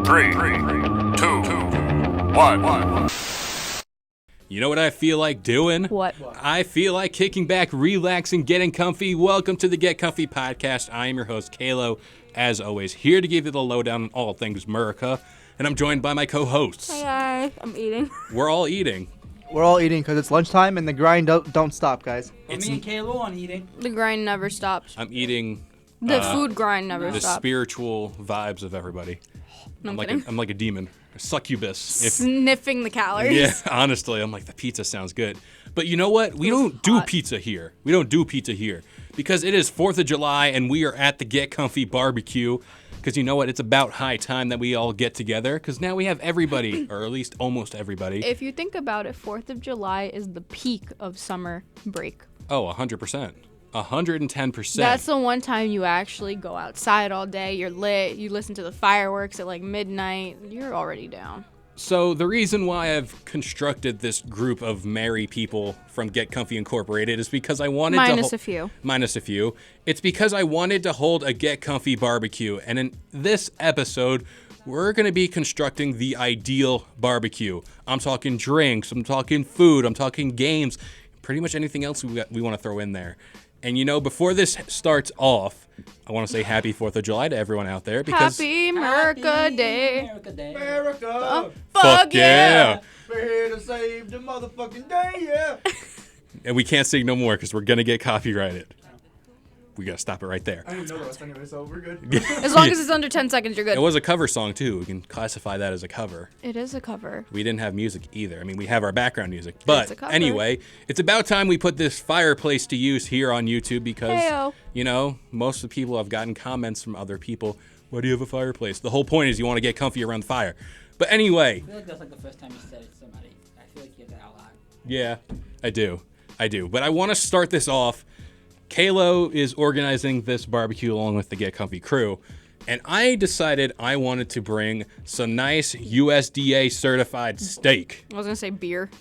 3, 2, 1. You know what I feel like doing? What? I feel like kicking back, relaxing, getting comfy. Welcome to the Get Comfy podcast. I am your host, Kalo, as always, here to give you the lowdown on all things America. And I'm joined by my co-hosts. Hi, I'm eating. We're all eating. We're all eating because it's lunchtime and the grind don't stop, guys. For me and Kalo, I'm eating. The grind never stops. I'm eating The food grind never the stops. spiritual vibes of everybody. No, I'm like a demon, a succubus. Sniffing the calories. Yeah, honestly, I'm like, the pizza sounds good. But you know what? We don't do pizza here. We don't do pizza here because it is 4th of July and we are at the Get Comfy BBQ. Because you know what? It's about high time that we all get together because now we have everybody, or at least almost everybody. If you think about it, 4th of July is the peak of summer break. Oh, 100%. 110%. That's the one time you actually go outside all day. You're lit. You listen to the fireworks at like midnight. You're already down. So the reason why I've constructed this group of merry people from Get Comfy Incorporated is because I wanted Minus a few. Minus a few. It's because I wanted to hold a Get Comfy barbecue. And in this episode, we're going to be constructing the ideal barbecue. I'm talking drinks. I'm talking food. I'm talking games. Pretty much anything else we want to throw in there. And you know, before this starts off, I want to say happy 4th of July to everyone out there because Happy America Day. America Day. America! Fuck yeah. We're here to save the motherfucking day, yeah! And we can't sing no more because we're going to get copyrighted. We got to stop it right there. I didn't know that anyway, so we're good. As long as it's under 10 seconds, you're good. It was a cover song too. We can classify that as a cover. It is a cover. We didn't have music either. I mean, we have our background music. But a cover. anyway, it's about time we put this fireplace to use here on YouTube because, Heyo. you know, most of the people have gotten comments from other people. Why do you have a fireplace? The whole point is you want to get comfy around the fire. But anyway. I feel like that's like the first time you said it to somebody. I feel like you get that out loud. Yeah, I do. But I want to start this off. Kalo is organizing this barbecue along with the Get Comfy crew, and I decided I wanted to bring some nice USDA certified steak. I was going to say beer.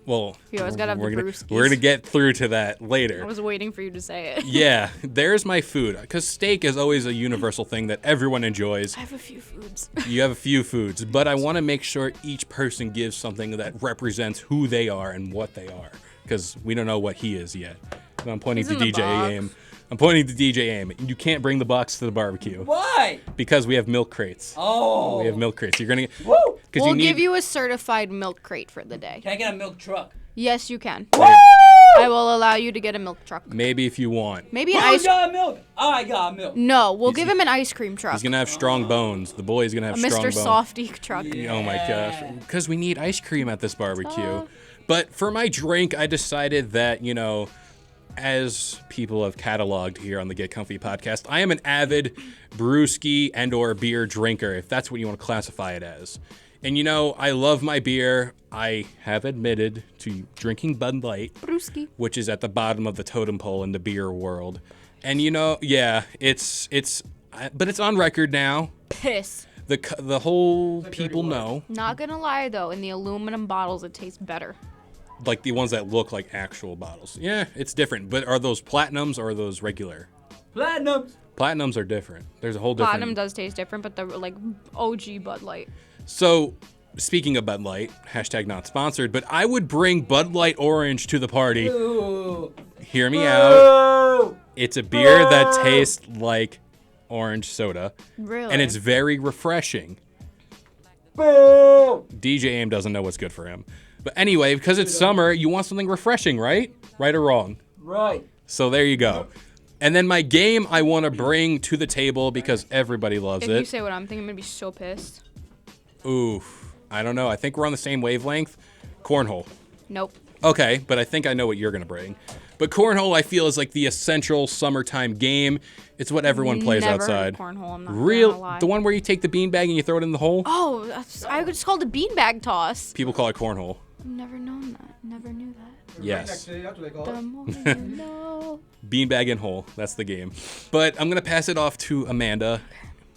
Well, You always gotta have we're the gonna, brewskis. we're gonna get through to that I later. was waiting for you to say it. Yeah, there's my food, because steak is always a universal thing that everyone enjoys. I have a few foods. You have a few foods, but I want to make sure each person gives something that represents who they are and what they are, because we don't know what he is yet. So I'm pointing He's to in the DJ box. AIM. I'm pointing to DJ AIM. You can't bring the box to the barbecue Why? because we have milk crates. Oh. We have milk crates. You're gonna get, Woo! because We'll you need. give you a certified milk crate for the day. Can I get a milk truck? Yes, you can. Woo! I will allow you to get a milk truck. Maybe if you want. Maybe an Who ice. got milk? I got milk. No, we'll give him an ice cream truck. He's gonna have strong bones. The boy's gonna have A strong Mr. bones. Softy truck. Oh my gosh. Because we need ice cream at this barbecue. Oh. But for my drink, I decided that, you know, as people have cataloged here on the Get Comfy podcast, I am an avid brewski and or beer drinker, if that's what you want to classify it as. And you know, I love my beer. I have admitted to drinking Bud Light, Brewski. which is at the bottom of the totem pole in the beer world. And you know, yeah, but it's on record now. Piss. The whole people know. Not gonna lie though, in the aluminum bottles it tastes better. Like the ones that look like actual bottles. Yeah, it's different. But are those platinums or are those regular? Platinums. Platinums are different. There's a whole different. Platinum does taste different, but the like OG Bud Light. So, speaking of Bud Light, hashtag not sponsored, but I would bring Bud Light Orange to the party. Ooh. Hear me out. It's a beer that tastes like orange soda. Really? And it's very refreshing. Boo. DJ AIM doesn't know what's good for him. But anyway, because it's summer, you want something refreshing, right? Right or wrong? Right. So there you go. And then my game I want to bring to the table because everybody loves If it. you say what I'm thinking, I'm gonna be so pissed. Oof. I don't know. I think we're on the same wavelength. Cornhole. Nope. Okay, but I think I know what you're going to bring. But cornhole, I feel, is like the essential summertime game. It's what everyone plays Never outside. Heard of cornhole. I'm not Real, gonna lie. the one where you take the beanbag and you throw it in the hole? Oh, I just called it beanbag toss. People call it cornhole. Never known that. Never knew that. Yes. That's what they call The it. more you know. Beanbag and hole. That's the game. But I'm going to pass it off to Amanda.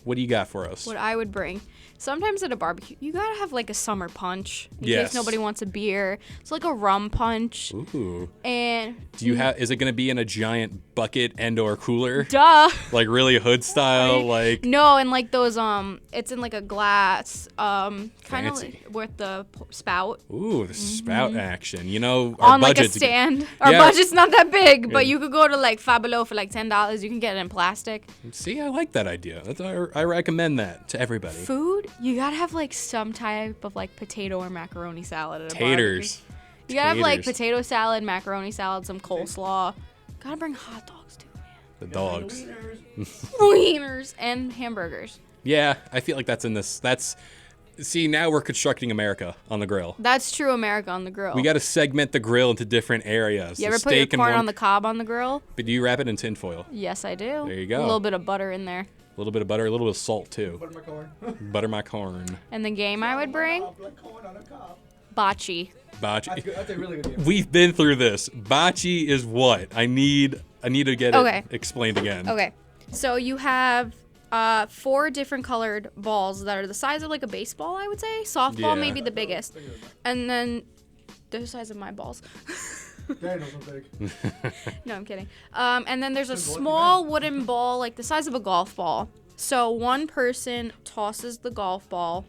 What do you got for us? What I would bring. Sometimes at a barbecue, you gotta have like a summer punch in Yes. case nobody wants a beer. It's like a rum punch. Ooh. And Do you have? Is it going to be in a giant bucket and/or cooler, duh. like really hood style, like? No, and like those it's in like a glass kind of Fancy. like with the spout Ooh, the spout action. You know, our Mm-hmm. on like a budget's stand. Our Yeah. budget's not that big, but Yeah. you could go to like Five Below for like $10. You can get it in plastic. See, I like that idea. I recommend that to everybody. Food, you gotta have like some type of like potato or macaroni salad at a Taters. barbecue. You gotta have like Taters. potato salad, macaroni salad, some coleslaw. Gotta bring hot dogs too, man. The dogs. Wieners and hamburgers. Yeah, I feel like that's in this. See, now we're constructing America on the grill. That's true America on the grill. We got to segment the grill into different areas. You The ever put your steak in corn one- on the cob on the grill? But do you wrap it in tinfoil? Yes, I do. There you go. A little bit of butter in there. A little bit of butter, a little bit of salt too. Butter my corn. Butter my corn. And the game I would bring? Bocce. Bocce. That's a really good game. We've been through this. Bocce is what? I need to get Okay. it explained again. Okay. So you have 4 different colored balls that are the size of like a baseball, I would say. Softball Yeah. may be the biggest. And then they're the size of my balls. Daniel's so big. No, I'm kidding. And then there's a small wooden ball, like the size of a golf ball. So one person tosses the golf ball,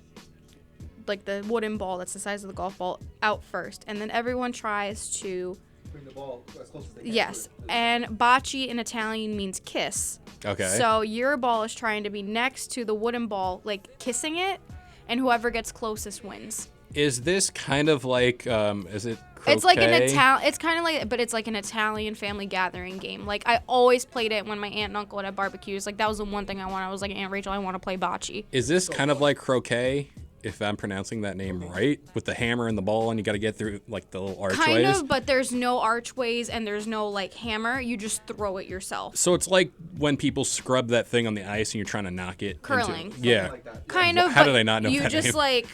like the wooden ball that's the size of the golf ball, out first. And then everyone tries to, Bring the ball as close as they can. yes. And bocce in Italian means kiss. Okay. So your ball is trying to be next to the wooden ball, like kissing it, and whoever gets closest wins. Is this kind of like is it croquet? It's like an Italian. It's kind of like, but it's like an Italian family gathering game. Like I always played it when my aunt and uncle would have barbecues. Like that was the one thing I wanted. I was like, Aunt Rachel, I want to play bocce. Is this kind of like croquet? If I'm pronouncing that name right, with the hammer and the ball, and you got to get through like the little archways. Kind of, but there's no archways and there's no like hammer. You just throw it yourself. So it's like when people scrub that thing on the ice and you're trying to knock it. Curling. Yeah. Like that. Kind of. How but did I not know you that just name?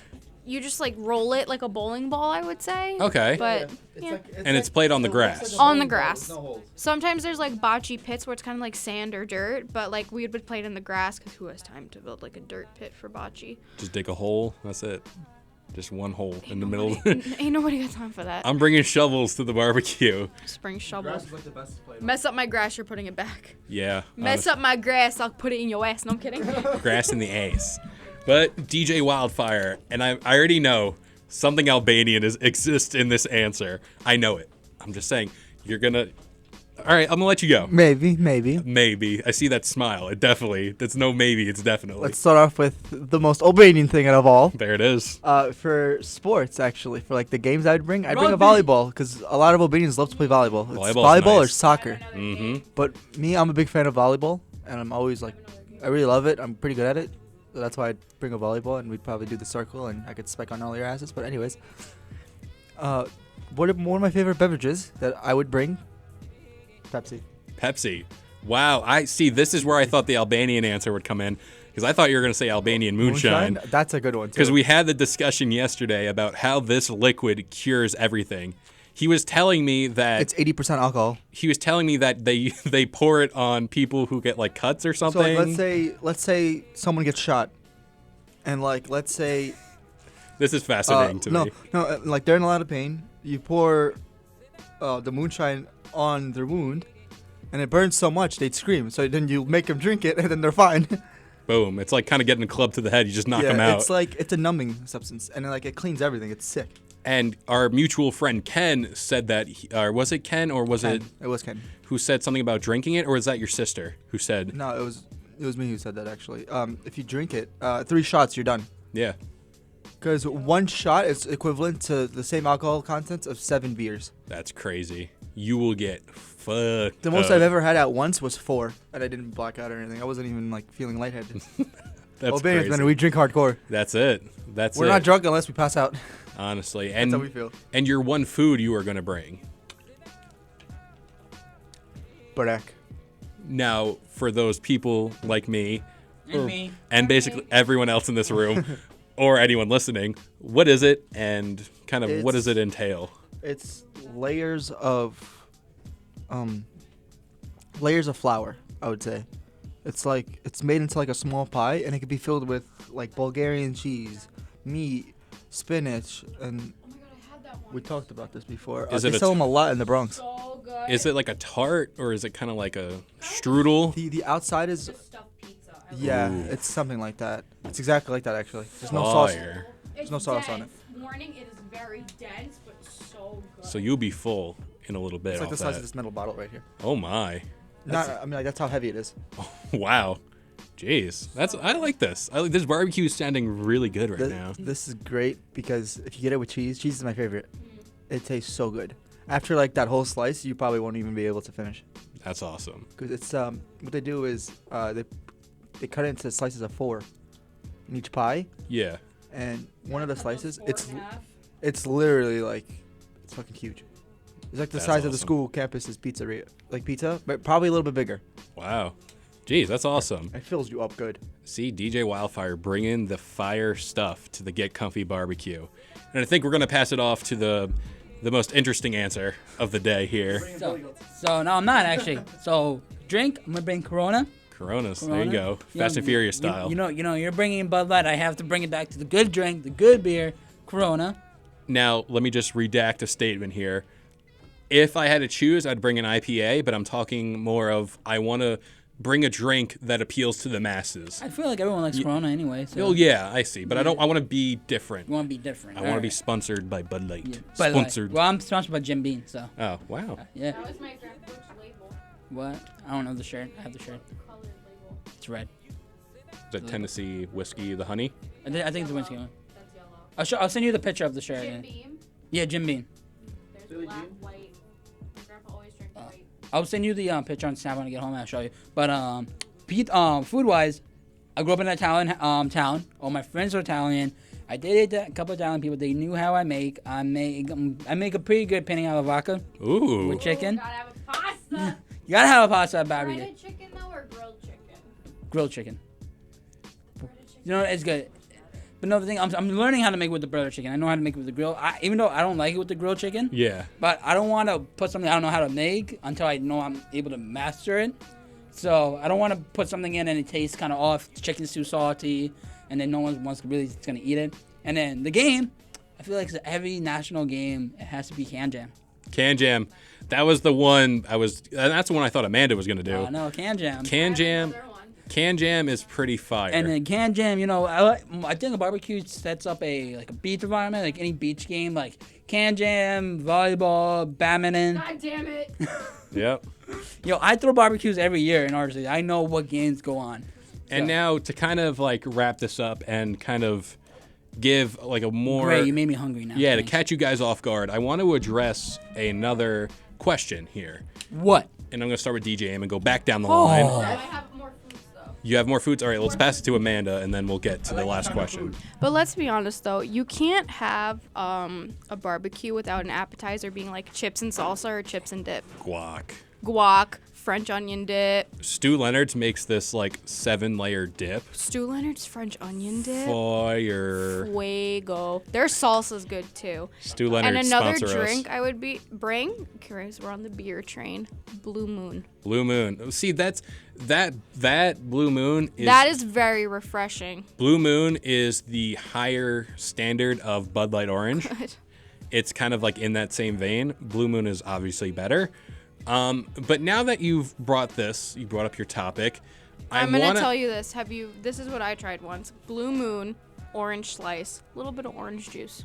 you just like roll it like a bowling ball, I would say. Okay. But It's yeah. like, And it's played on the it looks grass. like a On the bowling ball grass. with no holes. Sometimes there's like bocce pits where it's kind of like sand or dirt, but like we would play it in the grass because who has time to build like a dirt pit for bocce? Just dig a hole. That's it. Just one hole in the middle. Ain't nobody got time for that. I'm bringing shovels to the barbecue. Spring shovel. Grass is like the best to play. Mess up my grass, you're putting it back. Yeah. Mess up my grass, I'll put it in your ass. No, I'm kidding. Grass in the ace. But DJ Wildfire, and I already know something Albanian exists in this answer. I know it. I'm just saying, you're gonna. All right, I'm gonna let you go. Maybe. Maybe. I see that smile. It definitely. That's no maybe. It's definitely. Let's start off with the most Albanian thing out of all. There it is. For sports, actually, for like the games I'd bring a Rugby. volleyball because a lot of Albanians love to play volleyball. It's Volleyball's volleyball or nice. soccer. Mm-hmm. But me, I'm a big fan of volleyball, and I'm always like, I really love it. I'm pretty good at it. So that's why I'd bring a volleyball, and we'd probably do the circle, and I could spike on all your asses. But anyways, one of my favorite beverages that I would bring, Pepsi. Pepsi. Wow. I see. This is where I thought the Albanian answer would come in, because I thought you were gonna say Albanian moonshine. That's a good one too. Because we had the discussion yesterday about how this liquid cures everything. He was telling me that it's 80% alcohol. they pour it on people who get like cuts or So something. like, let's say someone gets shot, and like let's say This is fascinating to me. like they're in a lot of pain. You pour the moonshine on their wound, and it burns so much they'd scream. So then you make them drink it, and then they're fine. Boom. It's like kind of getting a club to the head. You just knock them out. It's like it's a numbing substance, and like it cleans everything. It's sick. And our mutual friend Ken said that, or was it Ken or was it It was Ken. who said something about drinking it, or was that your sister who said? No, it was me who said that actually. If you drink it, 3 shots, you're done. Yeah. Because 1 shot is equivalent to the same alcohol contents of 7 beers. That's crazy. You will get fucked. The most up. I've ever had at once was 4, and I didn't black out or anything. I wasn't even like feeling lightheaded. That's Albanians, crazy. man, we drink hardcore. That's it. That's We're it. not drunk unless we pass out. Honestly, That's and how we feel. and your one food you are gonna bring. Barek. Now, for those people like me, And me. and basically everyone else in this room, or anyone listening, what is it, and kind of what does it entail? It's layers of flour, I would say. It's like it's made into like a small pie, and it could be filled with like Bulgarian cheese, meat, spinach, and Oh my god, I had that one. we talked about this before. Is They it a sell them a lot in the Bronx. So good. Is it like a tart or is it kind of like a strudel? The outside is stuffed pizza? yeah, Ooh. it's something like that. It's exactly like that actually. There's no sauce. Fire. It's no sauce on dense. Warning, it is very dense, but so good. So you'll be full in a little bit It's like off the size that. of this metal bottle right here. Oh my. I mean, like, that's how heavy it is. Wow. Jeez. I like this. This barbecue is sounding really good right now. This is great because if you get it with cheese is my favorite. It tastes so good. After like that whole slice, you probably won't even be able to finish. That's awesome. Because it's what they do is they cut it into slices of 4 in each pie, Yeah. and one of the Cut those slices 4 it's in half. it's literally like it's fucking huge. It's like the That's size of the awesome. school campus's pizzeria, like pizza, but probably a little bit bigger. Wow. Jeez, that's awesome. It fills you up good. See, DJ Wildfire bringing the fire stuff to the Get Comfy barbecue. And I think we're going to pass it off to the most interesting answer of the day here. So no, I'm not actually. So drink. I'm gonna bring Corona. Coronas. There you Corona. go. You Fast know, and Furious you- style. You know, you're bringing Bud Light. I have to bring it back to the good drink, the good beer, Corona. Now, let me just redact a statement here. If I had to choose, I'd bring an IPA, but I'm talking more of I want to bring a drink that appeals to the masses. I feel like everyone likes Corona anyway. So Oh yeah, I see, but I want to be different. you want to be different. I want to be sponsored by Bud Light. Yeah. Bud Light. Sponsored. Well, I'm sponsored by Jim Beam, so Oh, wow. yeah. That was my grandpa's label. What? I don't know the shirt. I have the shirt. Colored label. It's red. Is that Tennessee whiskey, the honey? I think it's a whiskey one. That's yellow. I'll send you the picture of the shirt. Jim Yeah. Beam. Yeah, Jim Beam. There's black, white. My grandpa always drank white. I'll send you the picture on Snap when I get home and I'll show you. But food wise, I grew up in an Italian town. All my friends are Italian. I dated a couple of Italian people. They knew how I make. I make a pretty good penne alla vodka Ooh. with chicken. Gotta have a pasta. You gotta have a pasta at barbecue. Breaded chicken though, or grilled chicken? Grilled chicken. Breaded chicken. You know, it's good. But no, the thing, I'm learning how to make it with the breaded chicken. I know how to make it with the grill. Even though I don't like it with the grilled chicken. Yeah. But I don't want to put something I don't know how to make until I know I'm able to master it. So I don't want to put something in and it tastes kind of off. The chicken's too salty, and then no one wants to really gonna eat it. And then the game, I feel like it's a heavy national game. It has to be Can Jam. Can Jam. That was the one that's the one I thought Amanda was going to do. No, Can Jam. Can Jam. Another one. Can Jam is pretty fire. And then Can Jam, I think a barbecue sets up a beach environment, like any beach game, like Can Jam, volleyball, badminton. God damn it. Yep. I throw barbecues every year in our city. I know what games go on. And now to kind of like wrap this up and kind of give like a more Great, you made me hungry now. yeah, to Thanks. catch you guys off guard, I want to address another question here. What? And I'm going to start with DJ AIM and go back down the line. Oh. I have more foods though. You have more foods? All right, let's pass it to Amanda and then we'll get to the last question. But let's be honest though, you can't have a barbecue without an appetizer being like chips and salsa or chips and dip. Guac. Guac, French onion dip, Stu Leonard's makes this like 7-layer dip. Stu Leonard's French onion dip. Fire. Fuego. Their salsa's good too. Stu Leonard And another sponsor drink us. I would bring, because we're on the beer train, Blue Moon. Blue Moon. See, that Blue Moon is That is very refreshing. Blue Moon is the higher standard of Bud Light Orange. It's kind of like in that same vein. Blue Moon is obviously better. But now that you brought up your topic, I'm gonna tell you this. This is what I tried once. Blue Moon, orange slice, a little bit of orange juice.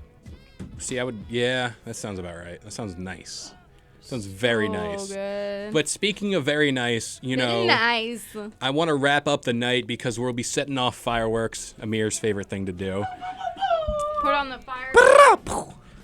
See, that sounds about right. That sounds nice. Sounds very nice. Good. But speaking of very nice, Nice. I want to wrap up the night because we'll be setting off fireworks, Amir's favorite thing to do. Put on the fire.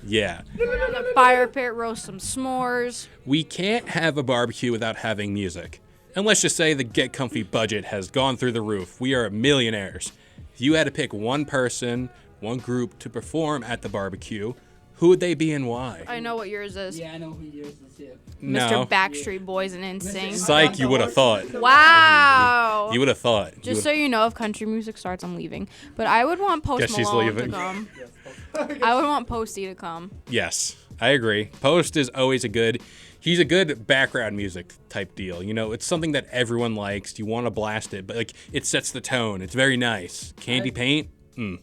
Yeah. Put on the fire pit. Roast some s'mores. We can't have a barbecue without having music. And let's just say the Get Comfy budget has gone through the roof. We are millionaires. If you had to pick one person, one group to perform at the barbecue, who would they be and why? I know what yours is. Yeah, I know who yours is too. No. Mr. Backstreet Boys and NSYNC. Psych, you would have thought. Wow. You would have thought. Just so you know, if country music starts, I'm leaving. But I would want Post Guess she's Malone leaving. to come. I would want Posty to come. Yes, I agree. Post is always a good. He's a good background music type deal. You know, it's something that everyone likes. You want to blast it, but like it sets the tone. It's very nice. Candy paint. I'm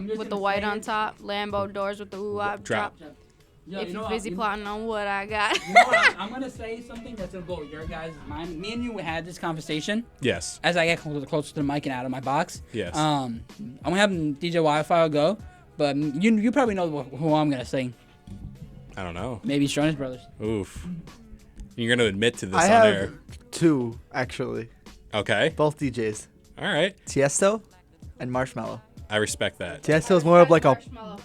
just With the gonna white say on it. top, Lambo doors with the ooh-ah Drop. drop. Yo, If you you're know busy what? plotting on what I got. You know what? I'm gonna say something that's gonna blow your guys' mind. Me and you had this conversation Yes. as I get closer to the mic and out of my box. Yes. I'm gonna have DJ Wi-Fi go, but you probably know who I'm gonna say. I don't know. Maybe Jonas Brothers. Oof. You're going to admit to this I on have air. 2 actually, Okay. both DJs, All right. Tiesto and Marshmello. I respect that. Tiesto's more of like a Marshmallow.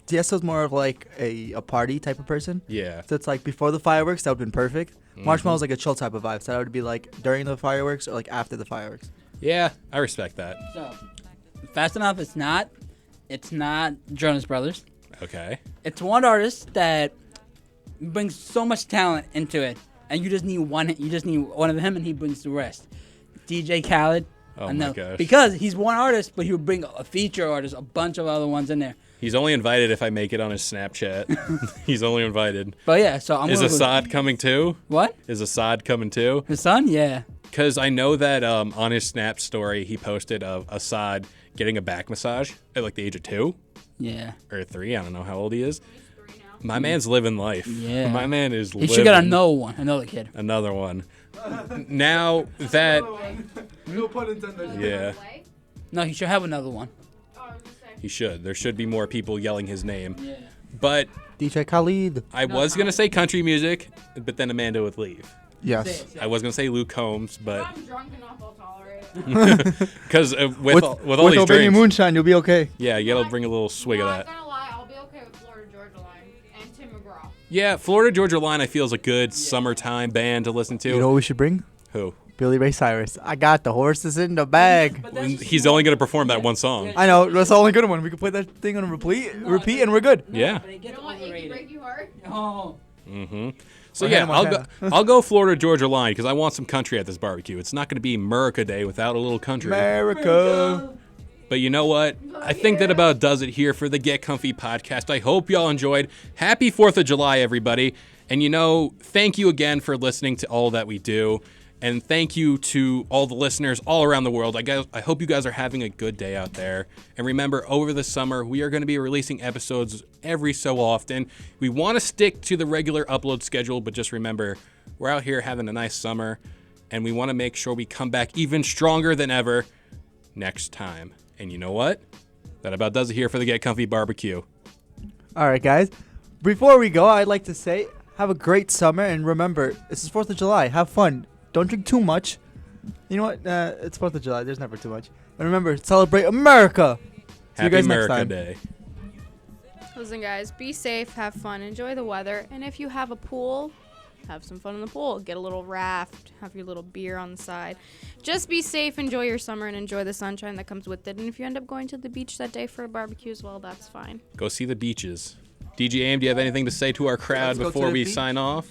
Tiesto's more of like a party type of person. Yeah. So it's like before the fireworks, that would have been perfect. Marshmallow's like a chill type of vibe. So that would be like during the fireworks or like after the fireworks. Yeah, I respect that. So, fast enough. It's not Jonas Brothers. Okay. It's one artist that brings so much talent into it, and you just need one. You just need one of him, and he brings the rest. DJ Khaled. Oh I my know, gosh. because he's one artist, but he would bring a feature artist, a bunch of other ones in there. He's only invited if I make it on his Snapchat. He's only invited. But yeah, so I'm Is gonna go- Assad coming too? What? Is Assad coming too? His son? Yeah. Because I know that on his Snap story, he posted of Assad getting a back massage at like the age of 2 Yeah. or 3. I don't know how old he is. My man's living life. Yeah. My man is He living. should get another kid. Another one. Now that, No pun intended. yeah, No, he should have another one. he should. There should be more people yelling his name. Yeah. But DJ Khalid. I was going to say country music, but then Amanda would leave. Yes. I was going to say Luke Combs, but I'm drunk enough, I'll tolerate it. because with all with these Albanian drinks, moonshine, you'll be okay. yeah, you got to bring a little swig of No, that. I'm gonna lie, I'll be okay with Florida Georgia Line and Tim McGraw. Yeah, Florida Georgia Line I feel is a good summertime band to listen to. You know what we should bring? Who? Billy Ray Cyrus. I got the horses in the bag. He's only going to perform that one song. I know, that's the only good one. We can put that thing on repeat, and we're good. Yeah. But it You gets know what? Achy overrated. break you heart? Oh. So Or yeah, Hannah I'll go. Montana. I'll go Florida Georgia Line because I want some country at this barbecue. It's not going to be America Day without a little country. America. But you know what? I think that about does it here for the Get Comfy podcast. I hope y'all enjoyed. Happy 4th of July, everybody. And you know, thank you again for listening to all that we do. And thank you to all the listeners all around the world. I hope you guys are having a good day out there. And remember, over the summer, we are going to be releasing episodes every so often. We want to stick to the regular upload schedule, but just remember, we're out here having a nice summer. And we want to make sure we come back even stronger than ever next time. And you know what? That about does it here for the Get Comfy barbecue. All right, guys. Before we go, I'd like to say have a great summer. And remember, this is 4th of July. Have fun. Don't drink too much. You know what? It's 4th of July. There's never too much. And remember, celebrate America. See you Happy guys next America time. Day. Listen, guys, be safe, have fun, enjoy the weather, and if you have a pool, have some fun in the pool. Get a little raft, have your little beer on the side. Just be safe, enjoy your summer, and enjoy the sunshine that comes with it. And if you end up going to the beach that day for a barbecue as well, that's fine. Go see the beaches. DJ AIM, do you have anything to say to our crowd Let's go to before the we beach. sign off?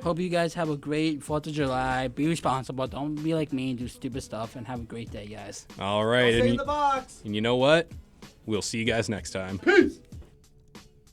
Hope you guys have a great 4th of July. Be responsible. Don't be like me and do stupid stuff. And have a great day, guys. All right. Stay And, in the box. and you know what? We'll see you guys next time. Peace.